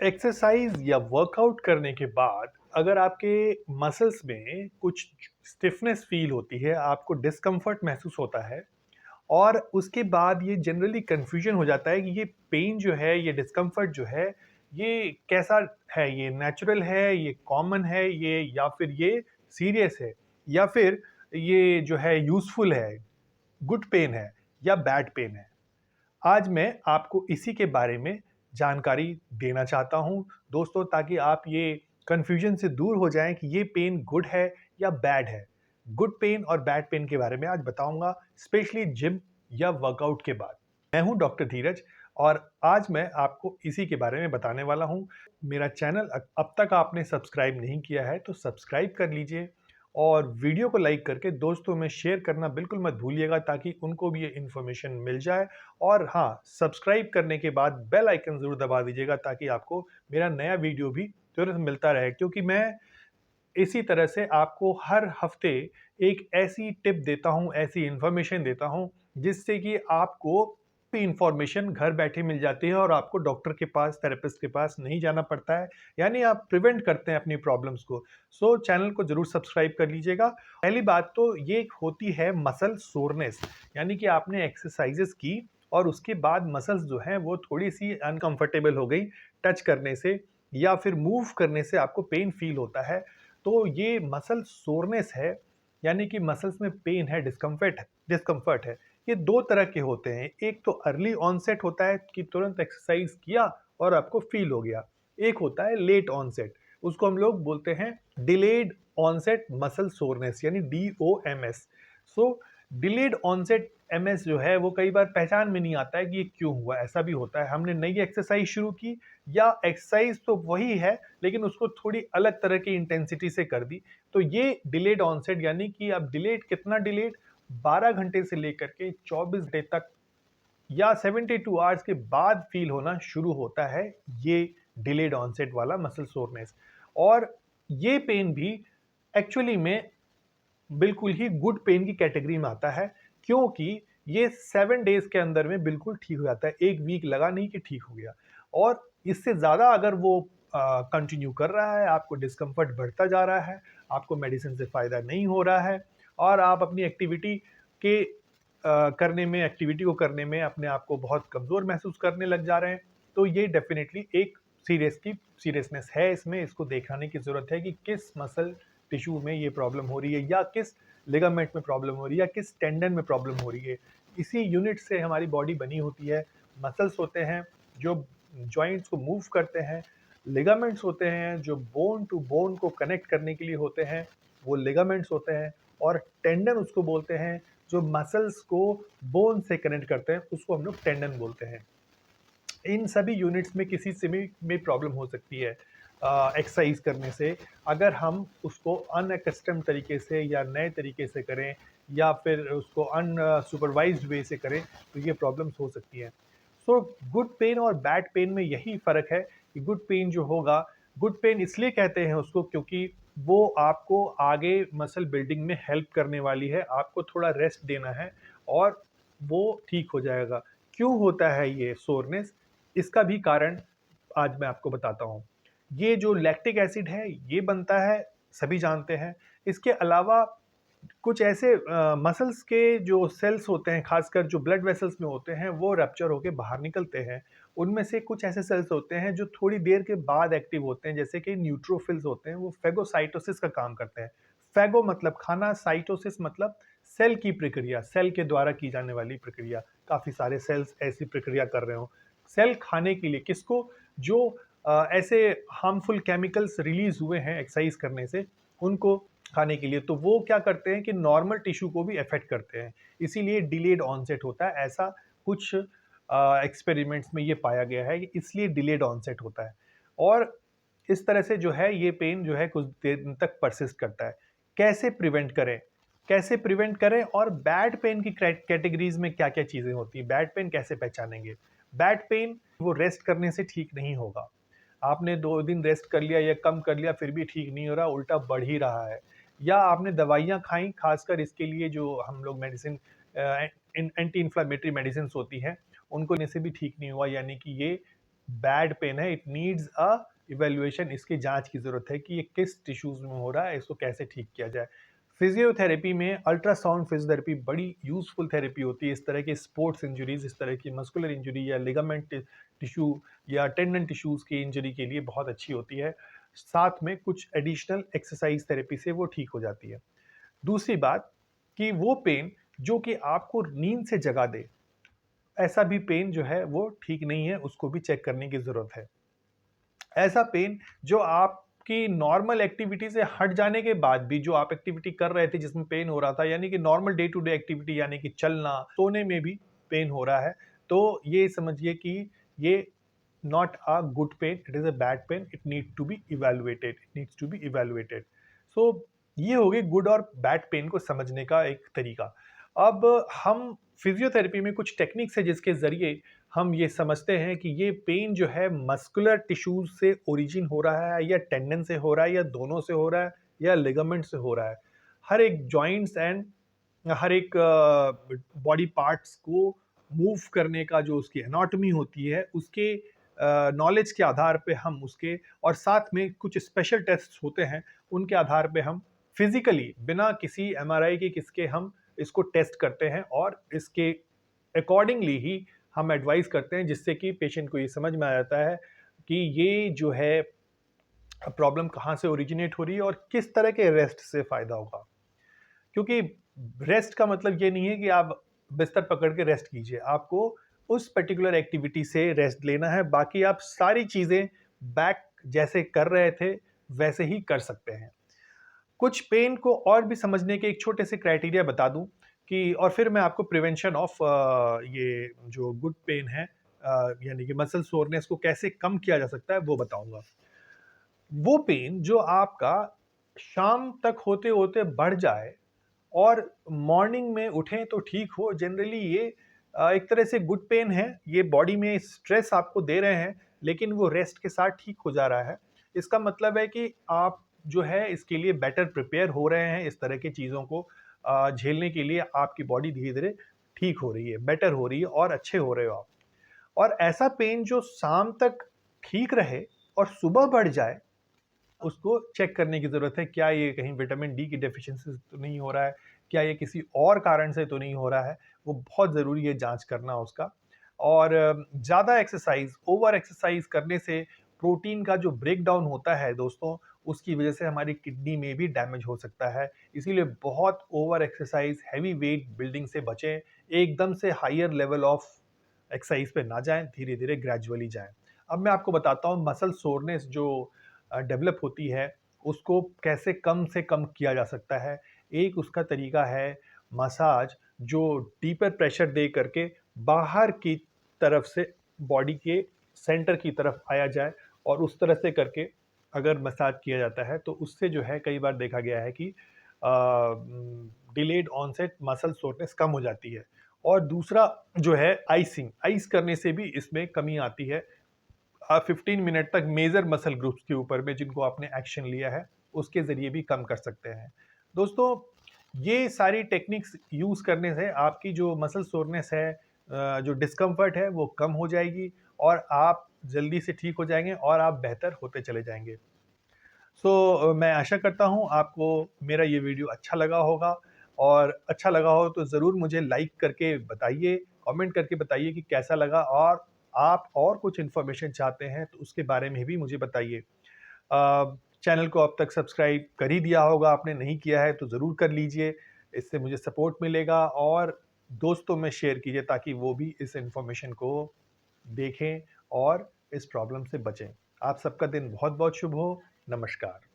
Exercise या workout करने के बाद अगर आपके मसल्स में कुछ स्टिफनेस फील होती है, आपको डिस्कम्फर्ट महसूस होता है और उसके बाद ये जनरली कन्फ्यूजन हो जाता है कि ये पेन जो है, ये डिस्कम्फर्ट जो है, ये कैसा है? ये नेचुरल है, ये कॉमन है, ये या फिर ये सीरियस है या फिर ये जो है यूज़फुल है, गुड पेन है या बैड पेन है? आज मैं आपको इसी के बारे में जानकारी देना चाहता हूँ दोस्तों, ताकि आप ये कन्फ्यूजन से दूर हो जाएं कि ये पेन गुड है या बैड है। गुड पेन और बैड पेन के बारे में आज बताऊंगा, स्पेशली जिम या वर्कआउट के बाद। मैं हूं डॉक्टर धीरज और आज मैं आपको इसी के बारे में बताने वाला हूं। मेरा चैनल अब तक आपने सब्सक्राइब नहीं किया है तो सब्सक्राइब कर लीजिए और वीडियो को लाइक करके दोस्तों में शेयर करना बिल्कुल मत भूलिएगा, ताकि उनको भी ये इन्फॉर्मेशन मिल जाए। और हाँ, सब्सक्राइब करने के बाद बेल आइकन ज़रूर दबा दीजिएगा, ताकि आपको मेरा नया वीडियो भी तुरंत मिलता रहे, क्योंकि मैं इसी तरह से आपको हर हफ्ते एक ऐसी टिप देता हूँ, ऐसी इन्फॉर्मेशन देता हूँ, जिससे कि आपको इन्फॉर्मेशन घर बैठे मिल जाती है और आपको डॉक्टर के पास, थेरेपिस्ट के पास नहीं जाना पड़ता है। यानी आप प्रिवेंट करते हैं अपनी प्रॉब्लम्स को। सो चैनल को ज़रूर सब्सक्राइब कर लीजिएगा। पहली बात तो ये होती है मसल सोरनेस, यानी कि आपने एक्सरसाइजेस की और उसके बाद मसल्स जो हैं वो थोड़ी-सी अनकंफर्टेबल हो गई, टच करने से या फिर मूव करने से आपको पेन फ़ील होता है। तो ये मसल सोरनेस है, यानी कि मसल्स में पेन है, डिस्कम्फर्ट है। ये 2 तरह के होते हैं। एक तो अर्ली ऑनसेट होता है कि तुरंत एक्सरसाइज किया और आपको फ़ील हो गया। एक होता है लेट ऑनसेट, उसको हम लोग बोलते हैं डिलेड ऑनसेट मसल सोरनेस, यानी DOMS। सो डिलेड ऑनसेट एमएस जो है वो कई बार पहचान में नहीं आता है कि ये क्यों हुआ। ऐसा भी होता है, हमने नई एक्सरसाइज शुरू की या एक्सरसाइज तो वही है लेकिन उसको थोड़ी अलग तरह की इंटेंसिटी से कर दी, तो ये डिलेड ऑनसेट, यानी कि अब डिलेड कितना डिलेड, 12 घंटे से लेकर के 24 घंटे तक या 72 आवर्स के बाद फील होना शुरू होता है ये डिलेड ऑनसेट वाला मसल सोरनेस। और ये पेन भी एक्चुअली में बिल्कुल ही गुड पेन की कैटेगरी में आता है, क्योंकि ये 7 डेज के अंदर में बिल्कुल ठीक हो जाता है। 1 वीक लगा नहीं कि ठीक हो गया। और इससे ज़्यादा अगर वो कंटिन्यू कर रहा है, आपको डिस्कम्फर्ट बढ़ता जा रहा है, आपको मेडिसिन से फ़ायदा नहीं हो रहा है और आप अपनी एक्टिविटी को करने में अपने आप को बहुत कमज़ोर महसूस करने लग जा रहे हैं, तो ये डेफ़िनेटली एक सीरियसनेस है इसमें। इसको दिखाने की ज़रूरत है कि किस मसल टिश्यू में ये प्रॉब्लम हो रही है या किस लिगामेंट में प्रॉब्लम हो रही है या किस टेंडन में प्रॉब्लम हो रही है। इसी यूनिट से हमारी बॉडी बनी होती है। मसल्स होते हैं जो जॉइंट्स को मूव करते हैं, लिगामेंट्स होते हैं जो बोन टू बोन को कनेक्ट करने के लिए होते हैं, वो लिगामेंट्स होते हैं। और टेंडन उसको बोलते हैं जो मसल्स को बोन से कनेक्ट करते हैं, उसको हम लोग टेंडन बोलते हैं। इन सभी यूनिट्स में किसी से भी प्रॉब्लम हो सकती है एक्सरसाइज करने से, अगर हम उसको अनअकस्टम तरीके से या नए तरीके से करें या फिर उसको अनसुपरवाइज्ड वे से करें, तो ये प्रॉब्लम्स हो सकती हैं। सो गुड पेन और बैड पेन में यही फ़र्क है कि गुड पेन जो होगा, गुड पेन इसलिए कहते हैं उसको क्योंकि वो आपको आगे मसल बिल्डिंग में हेल्प करने वाली है, आपको थोड़ा रेस्ट देना है और वो ठीक हो जाएगा। क्यों होता है ये सोरनेस? इसका भी कारण आज मैं आपको बताता हूँ। ये जो लैक्टिक एसिड है, ये बनता है, सभी जानते हैं। इसके अलावा कुछ ऐसे मसल्स के जो सेल्स होते हैं, खासकर जो ब्लड वेसल्स में होते हैं, वो रप्चर होके बाहर निकलते हैं। उनमें से कुछ ऐसे सेल्स होते हैं जो थोड़ी देर के बाद एक्टिव होते हैं, जैसे कि न्यूट्रोफिल्स होते हैं, वो फेगोसाइटोसिस का काम करते हैं। फेगो मतलब खाना, साइटोसिस मतलब सेल की प्रक्रिया, सेल के द्वारा की जाने वाली प्रक्रिया। काफ़ी सारे सेल्स ऐसी प्रक्रिया कर रहे हों। सेल खाने के लिए किसको? जो ऐसे हार्मफुल केमिकल्स रिलीज़ हुए हैं एक्सरसाइज करने से, उनको खाने के लिए, तो वो क्या करते हैं कि नॉर्मल टिश्यू को भी अफेक्ट करते हैं। इसीलिए डिलेड ऑनसेट होता है। ऐसा कुछ एक्सपेरिमेंट्स में ये पाया गया है कि इसलिए डिलेड ऑनसेट होता है। और इस तरह से जो है ये पेन जो है कुछ देर तक परसिस्ट करता है। कैसे प्रिवेंट करें? कैसे प्रिवेंट करें और बैड पेन की कैटेगरीज में क्या-क्या चीज़ें होती हैं? बैड पेन कैसे पहचानेंगे? बैड पेन वो रेस्ट करने से ठीक नहीं होगा। आपने 2 दिन रेस्ट कर लिया या कम कर लिया फिर भी ठीक नहीं हो रहा, उल्टा बढ़ ही रहा है। या आपने दवाइयाँ खाई, खासकर इसके लिए जो हम लोग मेडिसिन एंटी इन्फ्लेमेटरी मेडिसिन्स होती हैं, उनको लेने से भी ठीक नहीं हुआ, यानी कि ये बैड पेन है, इट नीड्स अ इवैल्यूएशन, इसकी जाँच की ज़रूरत है कि ये किस टिश्यूज़ में हो रहा है, इसको कैसे ठीक किया जाए। फिज़ियोथेरेपी में अल्ट्रासाउंड फिज़ियोथेरेपी बड़ी यूज़फुल थेरेपी होती है। इस तरह की स्पोर्ट्स इंजरीज़, इस तरह की मस्कुलर इंजरी या लिगामेंट टिश्यू या टेंडन टिश्यूज़ की इंजरी के लिए बहुत अच्छी होती है। साथ में कुछ एडिशनल एक्सरसाइज़ थेरेपी से वो ठीक हो जाती है। दूसरी बात कि वो पेन जो कि आपको नींद से जगा दे, ऐसा भी पेन जो है वो ठीक नहीं है, उसको भी चेक करने की ज़रूरत है। ऐसा पेन जो आपकी नॉर्मल एक्टिविटी से हट जाने के बाद भी, जो आप एक्टिविटी कर रहे थे जिसमें पेन हो रहा था, यानी कि normal day to day activity यानी कि चलना, सोने में भी पेन हो रहा है, तो ये समझिए कि ये not a good pen, it is a bad pen, it need to be evaluated, it needs to be evaluated. So ये हो गई गुड और बैड पेन को समझने का एक तरीका। अब हम फिज़ियोथेरेपी में कुछ टेक्निक्स है जिसके ज़रिए हम ये समझते हैं कि ये पेन जो है मस्कुलर टिश्यूज़ से ओरिजिन हो रहा है या टेंडन से हो रहा है या दोनों से हो रहा है या लिगामेंट से हो रहा है। हर एक जॉइंट्स एंड हर एक बॉडी पार्ट्स को मूव करने का जो उसकी एनाटॉमी होती है, उसके नॉलेज के आधार पे हम उसके, और साथ में कुछ स्पेशल टेस्ट्स होते हैं, उनके आधार पे हम फिज़िकली बिना किसी एमआरआई के किसके हम इसको टेस्ट करते हैं और इसके अकॉर्डिंगली ही हम एडवाइस करते हैं, जिससे कि पेशेंट को ये समझ में आ जाता है कि ये जो है प्रॉब्लम कहाँ से ओरिजिनेट हो रही है और किस तरह के रेस्ट से फ़ायदा होगा। क्योंकि रेस्ट का मतलब ये नहीं है कि आप बिस्तर पकड़ के रेस्ट कीजिए, आपको उस पर्टिकुलर एक्टिविटी से रेस्ट लेना है, बाकी आप सारी चीज़ें बैक जैसे कर रहे थे, वैसे ही कर सकते हैं। कुछ पेन को और भी समझने के एक छोटे से क्राइटेरिया बता दूं कि, और फिर मैं आपको प्रिवेंशन ऑफ ये जो गुड पेन है, यानी कि मसल सोरनेस को कैसे कम किया जा सकता है वो बताऊंगा। वो पेन जो आपका शाम तक होते होते बढ़ जाए और मॉर्निंग में उठें तो ठीक हो, जनरली ये एक तरह से गुड पेन है, ये बॉडी में स्ट्रेस आपको दे रहे हैं, लेकिन वो रेस्ट के साथ ठीक हो जा रहा है। इसका मतलब है कि आप जो है इसके लिए बेटर प्रिपेयर हो रहे हैं, इस तरह की चीज़ों को झेलने के लिए आपकी बॉडी धीरे-धीरे ठीक हो रही है, बेटर हो रही है और अच्छे हो रहे हो आप। और ऐसा पेन जो शाम तक ठीक रहे और सुबह बढ़ जाए, उसको चेक करने की ज़रूरत है, क्या ये कहीं विटामिन डी की डेफ़िशिएंसी से तो नहीं हो रहा है? क्या ये किसी और कारण से तो नहीं हो रहा है? वो बहुत ज़रूरी है जाँच करना उसका। और ज़्यादा एक्सरसाइज़, ओवर एक्सरसाइज़ करने से प्रोटीन का जो ब्रेकडाउन होता है दोस्तों, उसकी वज़ह से हमारी किडनी में भी डैमेज हो सकता है। इसीलिए बहुत over exercise, heavy weight building से बचें। एकदम से हायर लेवल ऑफ एक्सरसाइज़ पे ना जाएँ, धीरे-धीरे ग्रेजुअली जाएँ। अब मैं आपको बताता हूँ मसल सोरनेस जो डेवलप होती है, उसको कैसे कम से कम किया जा सकता है। एक उसका तरीका है मसाज, जो डीपर प्रेशर दे करके बाहर की तरफ से बॉडी के सेंटर की तरफ आया जाए, और उस तरह से करके अगर मसाज किया जाता है, तो उससे जो है कई बार देखा गया है कि डिलेड ऑनसेट मसल सोरनेस कम हो जाती है। और दूसरा जो है आइसिंग, आइस करने से भी इसमें कमी आती है। 15 मिनट तक मेजर मसल ग्रुप्स के ऊपर में जिनको आपने एक्शन लिया है, उसके ज़रिए भी कम कर सकते हैं। दोस्तों, ये सारी टेक्निक्स यूज़ करने से आपकी जो मसल सोरनेस है, जो डिस्कम्फर्ट है, वो कम हो जाएगी और आप जल्दी से ठीक हो जाएँगे और आप बेहतर होते चले जाएँगे। मैं आशा करता हूँ आपको मेरा ये वीडियो अच्छा लगा होगा, और अच्छा लगा हो तो ज़रूर मुझे लाइक करके बताइए, कमेंट करके बताइए कि कैसा लगा, और आप और कुछ इन्फॉर्मेशन चाहते हैं तो उसके बारे में भी मुझे बताइए। चैनल को अब तक सब्सक्राइब कर ही दिया होगा, आपने नहीं किया है तो ज़रूर कर लीजिए, इससे मुझे सपोर्ट मिलेगा, और दोस्तों में शेयर कीजिए ताकि वो भी इस इन्फॉर्मेशन को देखें और इस प्रॉब्लम से बचें। आप सबका दिन बहुत-बहुत शुभ हो। नमस्कार।